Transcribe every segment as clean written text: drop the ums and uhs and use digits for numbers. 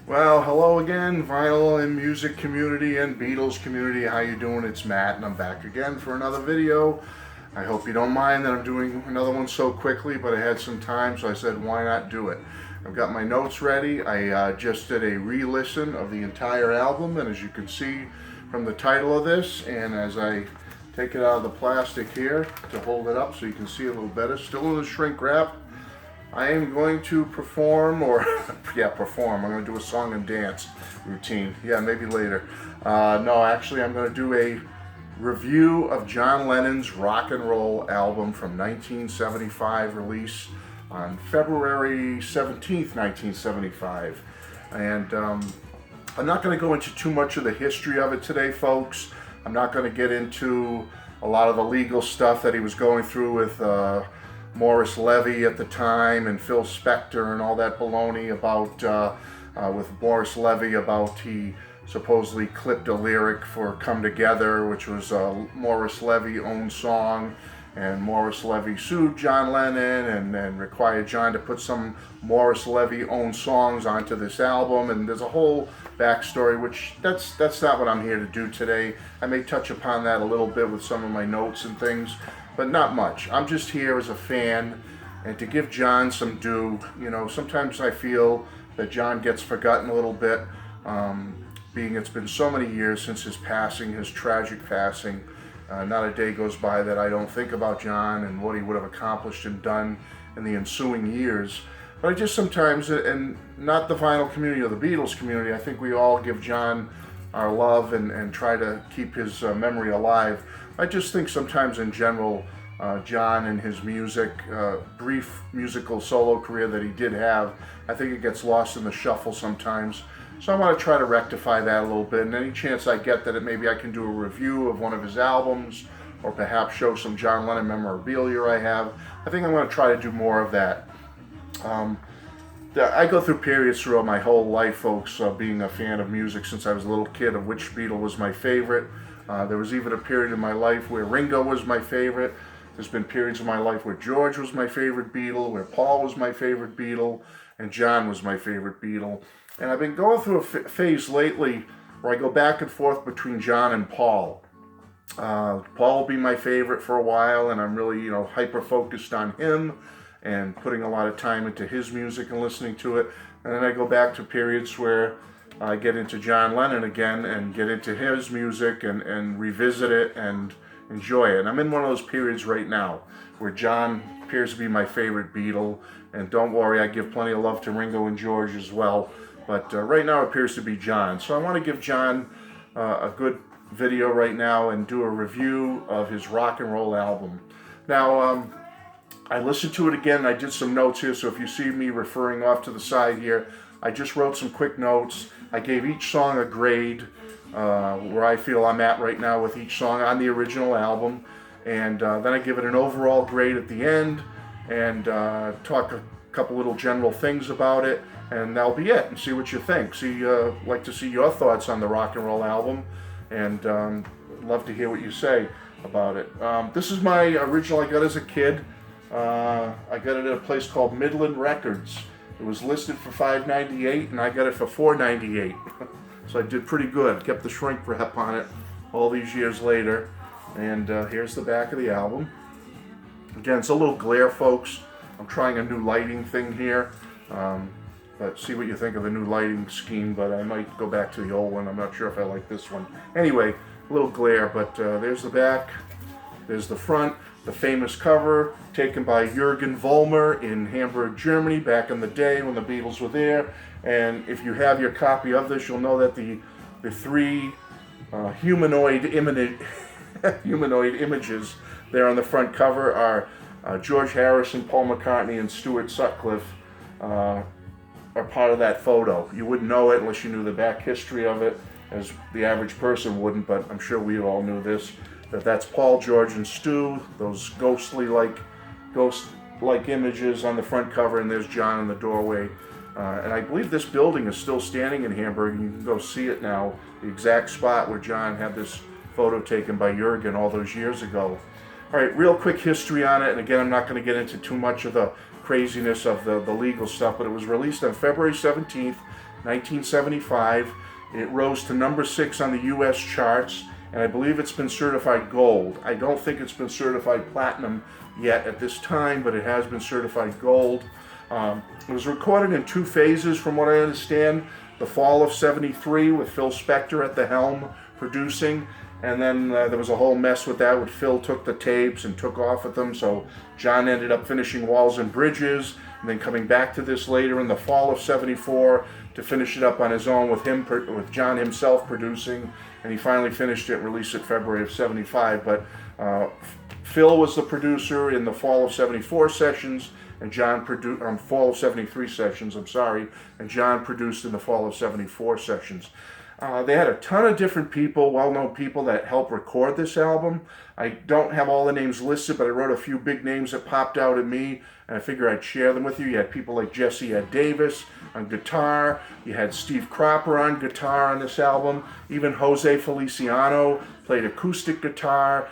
Well, hello again, vinyl and music community and Beatles community. How you doing? It's Matt, and I'm back again for another video. I hope you don't mind that I'm doing another one so quickly, but I had some time, so I said, why not do it? I've got my notes ready. I just did a re-listen of the entire album, and as you can see from the title of this, and as I take it out of the plastic here to hold it up so you can see a little better, still in the shrink wrap, I am going to perform, perform. I'm going to do a song and dance routine. Yeah, maybe later. No, actually, I'm going to do a review of John Lennon's rock and roll album from 1975, release on February 17th, 1975. And I'm not going to go into too much of the history of it today, folks. I'm not going to get into a lot of the legal stuff that he was going through with Morris Levy at the time and Phil Spector and all that baloney about with Morris Levy about he supposedly clipped a lyric for Come Together, which was a Morris Levy owned song, and Morris Levy sued John Lennon and required John to put some Morris Levy owned songs onto this album, and there's a whole backstory, which that's not what I'm here to do today. I may touch upon that a little bit with some of my notes and things, but not much. I'm just here as a fan and to give John some due. You know, sometimes I feel that John gets forgotten a little bit, being it's been so many years since his passing, his tragic passing. Not a day goes by that I don't think about John and what he would have accomplished and done in the ensuing years. But I just sometimes, and not the vinyl community or the Beatles community, I think we all give John our love and try to keep his memory alive. I just think sometimes in general, John and his music, brief musical solo career that he did have, I think it gets lost in the shuffle sometimes. So I want to try to rectify that a little bit, and any chance I get that maybe I can do a review of one of his albums, or perhaps show some John Lennon memorabilia I have, I think I'm going to try to do more of that. I go through periods throughout my whole life, folks, being a fan of music since I was a little kid, of which Beatle was my favorite. There was even a period in my life where Ringo was my favorite. There's been periods of my life where George was my favorite Beatle, where Paul was my favorite Beatle, and John was my favorite Beatle. And I've been going through a phase lately where I go back and forth between John and Paul. Paul will be my favorite for a while, and I'm really, hyper-focused on him and putting a lot of time into his music and listening to it. And then I go back to periods where I get into John Lennon again and get into his music and revisit it and enjoy it. And I'm in one of those periods right now where John appears to be my favorite Beatle. And don't worry, I give plenty of love to Ringo and George as well. But right now it appears to be John. So I want to give John a good video right now and do a review of his rock and roll album. Now, I listened to it again. I did some notes here, so if you see me referring off to the side here, I just wrote some quick notes. I gave each song a grade, where I feel I'm at right now with each song on the original album. And then I give it an overall grade at the end and talk a couple little general things about it. And that'll be it, and see what you think. Like to see your thoughts on the rock and roll album, and love to hear what you say about it. This is my original I got as a kid. I got it at a place called Midland Records. It was listed for $5.98, and I got it for $4.98. So I did pretty good. Kept the shrink wrap on it all these years later. And here's the back of the album. Again, it's a little glare, folks. I'm trying a new lighting thing here. But see what you think of the new lighting scheme, but I might go back to the old one. I'm not sure if I like this one. Anyway, a little glare, but there's the back. There's the front. The famous cover taken by Jürgen Vollmer in Hamburg, Germany, back in the day when the Beatles were there. And if you have your copy of this, you'll know that the three humanoid images there on the front cover are George Harrison, Paul McCartney, and Stuart Sutcliffe are part of that photo. You wouldn't know it unless you knew the back history of it, as the average person wouldn't, but I'm sure we all knew this. That's Paul, George, and Stu, those ghost-like images on the front cover, and there's John in the doorway. And I believe this building is still standing in Hamburg, and you can go see it now, the exact spot where John had this photo taken by Jürgen all those years ago. All right, real quick history on it, and again, I'm not going to get into too much of the craziness of the legal stuff, but it was released on February 17th, 1975. It rose to number 6 on the U.S. charts, and I believe it's been certified gold. I don't think it's been certified platinum yet at this time, but it has been certified gold. It was recorded in 2 phases, from what I understand. The fall of '73 with Phil Spector at the helm producing, and then there was a whole mess with that, with Phil took the tapes and took off with them, so John ended up finishing Walls and Bridges, and then coming back to this later in the fall of '74 to finish it up on his own with John himself producing, and he finally finished it and released it February of '75. But Phil was the producer in the fall of '74 sessions, and John produced fall of '73 sessions, and John produced in the fall of '74 sessions. They had a ton of different people, well-known people, that helped record this album. I don't have all the names listed, but I wrote a few big names that popped out at me, and I figure I'd share them with you. You had people like Jesse Ed Davis on guitar. You had Steve Cropper on guitar on this album. Even Jose Feliciano played acoustic guitar.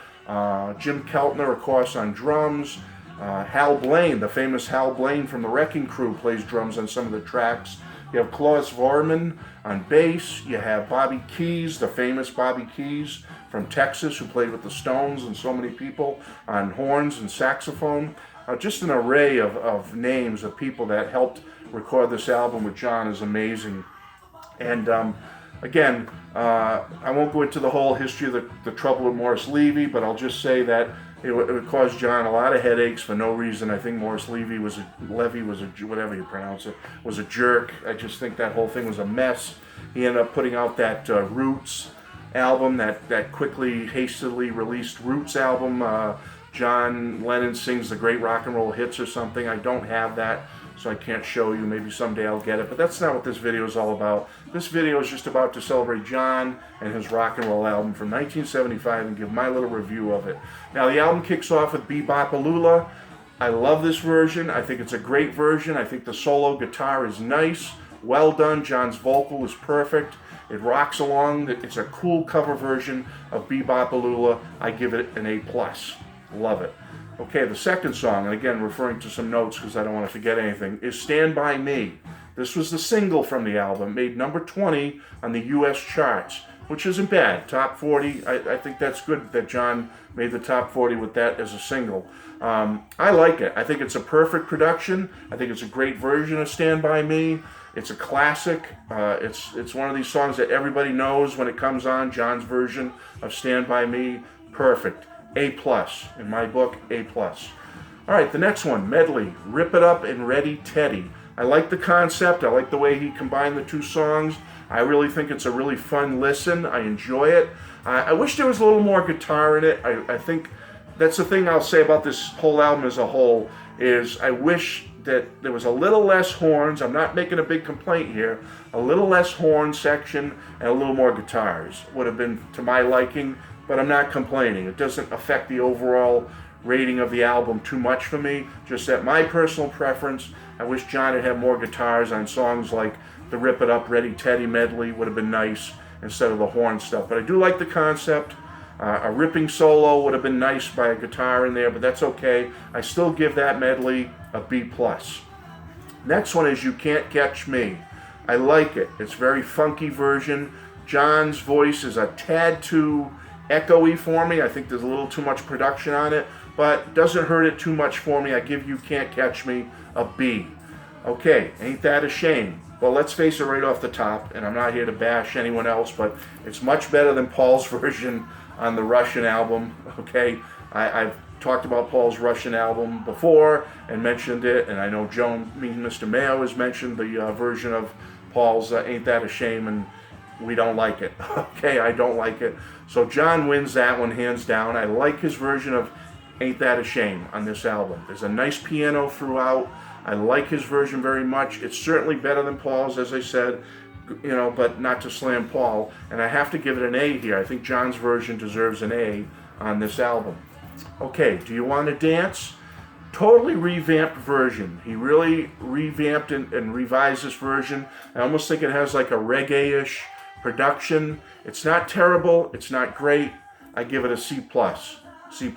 Jim Keltner, of course, on drums. Hal Blaine, the famous Hal Blaine from the Wrecking Crew, plays drums on some of the tracks. You have Klaus Vorman on bass. You have Bobby Keys, the famous Bobby Keys from Texas, who played with the Stones and so many people, on horns and saxophone. Just an array of names of people that helped record this album with John is amazing. And again, I won't go into the whole history of the trouble with Morris Levy, but I'll just say that it caused John a lot of headaches for no reason. I think Morris Levy was whatever you pronounce it, was a jerk. I just think that whole thing was a mess. He ended up putting out that Roots album, that quickly, hastily released Roots album. John Lennon sings the great rock and roll hits or something. I don't have that, so I can't show you. Maybe someday I'll get it, but that's not what this video is all about. This video is just about to celebrate John and his rock and roll album from 1975 and give my little review of it. Now, the album kicks off with Bebop-A-Lula. I love this version. I think it's a great version. I think the solo guitar is nice, well done. John's vocal is perfect. It rocks along. It's a cool cover version of Bebop-A-Lula. I give it an A+. Love it. Okay, the second song, and again referring to some notes because I don't want to forget anything, is Stand By Me. This was the single from the album, made number 20 on the U.S. charts, which isn't bad. Top 40, I think that's good that John made the top 40 with that as a single. I like it. I think it's a perfect production. I think it's a great version of Stand By Me. It's a classic. It's one of these songs that everybody knows when it comes on. John's version of Stand By Me, perfect. A+, in my book, A+. All right, the next one, medley, Rip It Up and Ready Teddy. I like the concept. I like the way he combined the two songs. I really think it's a really fun listen. I enjoy it. I wish there was a little more guitar in it. I think that's the thing I'll say about this whole album as a whole, is I wish that there was a little less horns. I'm not making a big complaint here. A little less horn section and a little more guitars would have been to my liking. But I'm not complaining. It doesn't affect the overall rating of the album too much for me. Just that my personal preference, I wish John had more guitars on songs like the Rip It Up, Ready Teddy medley would have been nice instead of the horn stuff. But I do like the concept. A ripping solo would have been nice by a guitar in there, but that's okay. I still give that medley a B+. Next one is You Can't Catch Me. I like it. It's a very funky version. John's voice is a tad too echoey for me. I think there's a little too much production on it, but doesn't hurt it too much for me. I give You Can't Catch Me a B. Okay, ain't that a shame? Well, let's face it right off the top, and I'm not here to bash anyone else, but it's much better than Paul's version on the Russian album. Okay, I've talked about Paul's Russian album before and mentioned it, and I know Mr. Mayo has mentioned the version of Paul's Ain't That a Shame, and we don't like it. Okay, I don't like it. So John wins that one hands down. I like his version of Ain't That a Shame on this album. There's a nice piano throughout. I like his version very much. It's certainly better than Paul's, as I said, but not to slam Paul. And I have to give it an A here. I think John's version deserves an A on this album. Okay, Do You Want to Dance? Totally revamped version. He really revamped and revised this version. I almost think it has like a reggae-ish production. It's not terrible. It's not great. I give it a C+. C+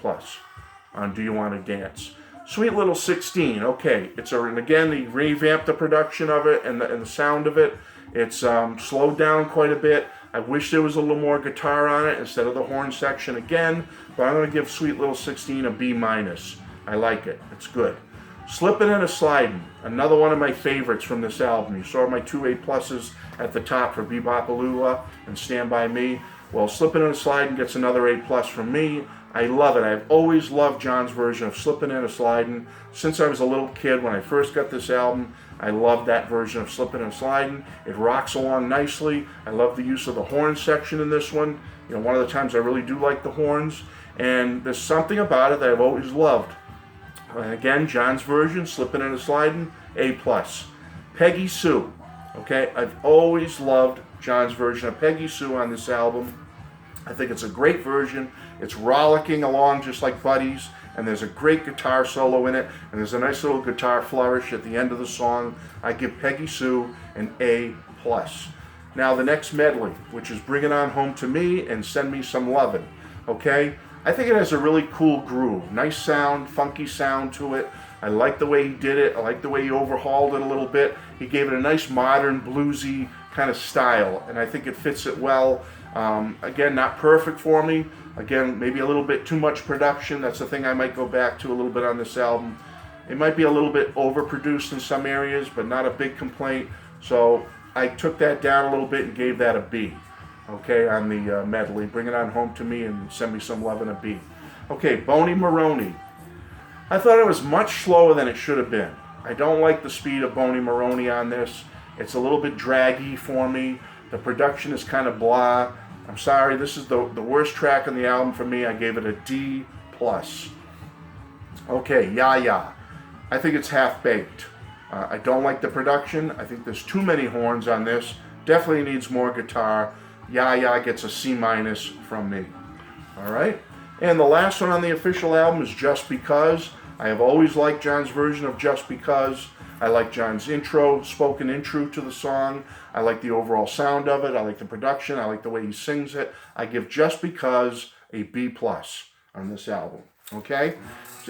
on Do You Want to Dance? Sweet Little 16. Okay, and again, he revamped the production of it and the sound of it. It's slowed down quite a bit. I wish there was a little more guitar on it instead of the horn section again, but I'm going to give Sweet Little 16 a B-. I like it. It's good. Slippin' and a Slidin', another one of my favorites from this album. You saw my 2 A+ at the top for Bebop-A-Lula and Stand By Me. Well, Slippin' and a Slidin' gets another A+ from me. I love it. I've always loved John's version of Slippin' and a Slidin'. Since I was a little kid, when I first got this album, I loved that version of Slippin' and Slidin'. It rocks along nicely. I love the use of the horn section in this one. You know, one of the times I really do like the horns. And there's something about it that I've always loved. And again, John's version, Slippin' and a Slidin', A+. Peggy Sue. Okay, I've always loved John's version of Peggy Sue on this album. I think it's a great version. It's rollicking along just like Buddies, and there's a great guitar solo in it, and there's a nice little guitar flourish at the end of the song. I give Peggy Sue an A+. Now the next medley, which is Bring It On Home to Me and Send Me Some Lovin'. Okay, I think it has a really cool groove, nice sound, funky sound to it. I like the way he did it. I like the way he overhauled it a little bit. He gave it a nice modern bluesy kind of style, and I think it fits it well. Again, not perfect for me. Again, maybe a little bit too much production. That's the thing I might go back to a little bit on this album. It might be a little bit overproduced in some areas, but not a big complaint. So I took that down a little bit and gave that a B. Okay, on the medley. Bring It On Home to Me and Send Me Some Lovin', a B. Okay, Boney Maroney. I thought it was much slower than it should have been. I don't like the speed of Boney Maroney on this. It's a little bit draggy for me. The production is kind of blah. I'm sorry, this is the worst track on the album for me. I gave it a D+. Okay, Ya Ya. I think it's half-baked. I don't like the production. I think there's too many horns on this. Definitely needs more guitar. Ya Ya gets a C- from me. All right? And the last one on the official album is Just Because. I have always liked John's version of Just Because. I like John's intro, spoken intro to the song. I like the overall sound of it. I like the production. I like the way he sings it. I give Just Because a B+ on this album. Okay?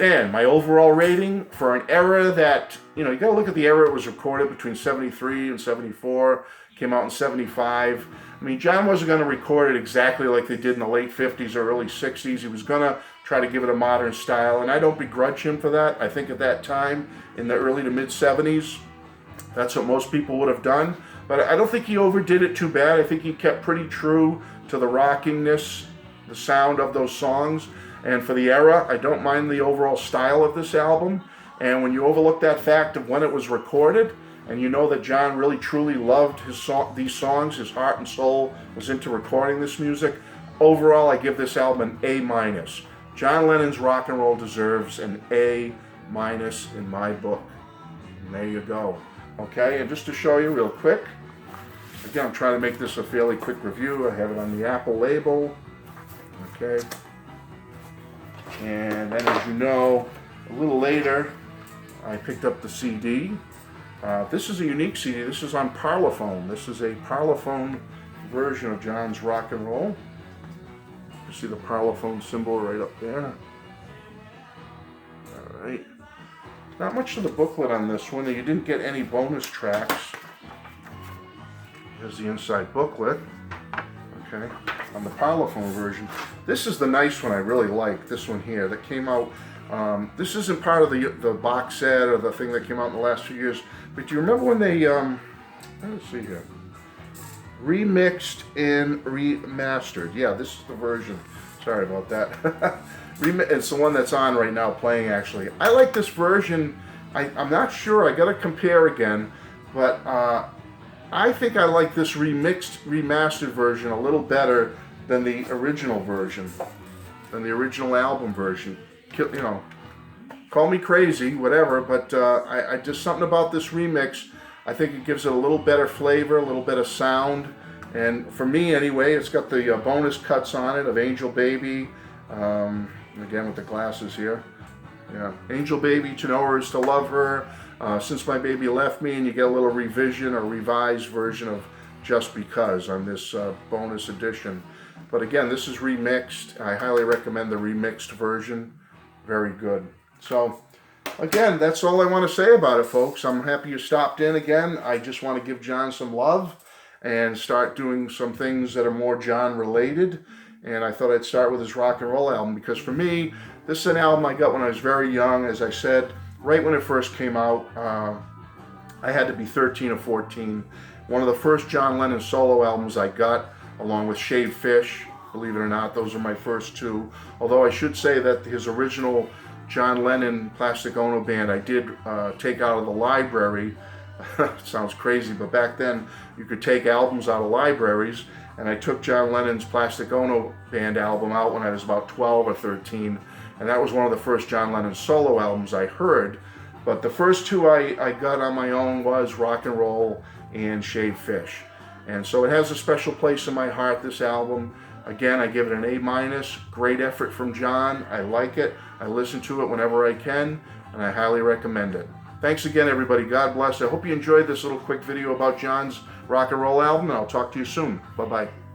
And my overall rating for an era that, you know, you got to look at the era it was recorded between 73 and 74. Came out in 75. I mean, John wasn't going to record it exactly like they did in the late 50s or early 60s. He was going to try to give it a modern style, and I don't begrudge him for that. I think at that time, in the early to mid 70s, that's what most people would have done. But I don't think he overdid it too bad. I think he kept pretty true to the rockingness, the sound of those songs. And for the era, I don't mind the overall style of this album. And when you overlook that fact of when it was recorded, and you know that John really truly loved these songs, his heart and soul was into recording this music, overall I give this album an A-. John Lennon's rock and roll deserves an A- in my book. And there you go. Okay, and just to show you real quick, again, I'm trying to make this a fairly quick review. I have it on the Apple label. Okay. And then, as you know, a little later, I picked up the CD. This is a unique CD. This is on Parlophone. This is a Parlophone version of John's rock and roll. You see the Parlophone symbol right up there. All right. Not much to the booklet on this one. You didn't get any bonus tracks. Here's the inside booklet. Okay. On the Parlophone version. This is the nice one I really like. This one here that came out. This isn't part of the box set or the thing that came out in the last few years. But do you remember when they, let's see here, remixed and remastered? Yeah, this is the version. Sorry about that. It's the one that's on right now playing, actually. I like this version. I'm not sure. I got to compare again. But I think I like this remixed, remastered version a little better than the original version, than the original album version. You know, call me crazy, whatever, but I just something about this remix. I think it gives it a little better flavor, a little better sound, and for me anyway, it's got the bonus cuts on it of Angel Baby, again with the glasses here. Yeah, Angel Baby, to know her is to love her, Since My Baby Left Me, and you get a little revision or revised version of Just Because on this bonus edition. But again, this is remixed. I highly recommend the remixed version. Very good. So, again, that's all I want to say about it, folks. I'm happy you stopped in again. I just want to give John some love. and start doing some things that are more John related. And I thought I'd start with his rock and roll album, because for me, this is an album I got when I was very young. As I said, right when it first came out, I had to be 13 or 14. One of the first John Lennon solo albums I got, along with Shaved Fish. Believe it or not, those are my first two. Although I should say that his original John Lennon Plastic Ono Band I did take out of the library. Sounds crazy, but back then you could take albums out of libraries, and I took John Lennon's Plastic Ono Band album out when I was about 12 or 13, and that was one of the first John Lennon solo albums I heard. But the first two I got on my own was Rock and Roll and Shaved Fish. And so it has a special place in my heart, this album. Again, I give it an A-. Great effort from John. I like it. I listen to it whenever I can, and I highly recommend it. Thanks again, everybody. God bless. I hope you enjoyed this little quick video about John's rock and roll album, and I'll talk to you soon. Bye-bye.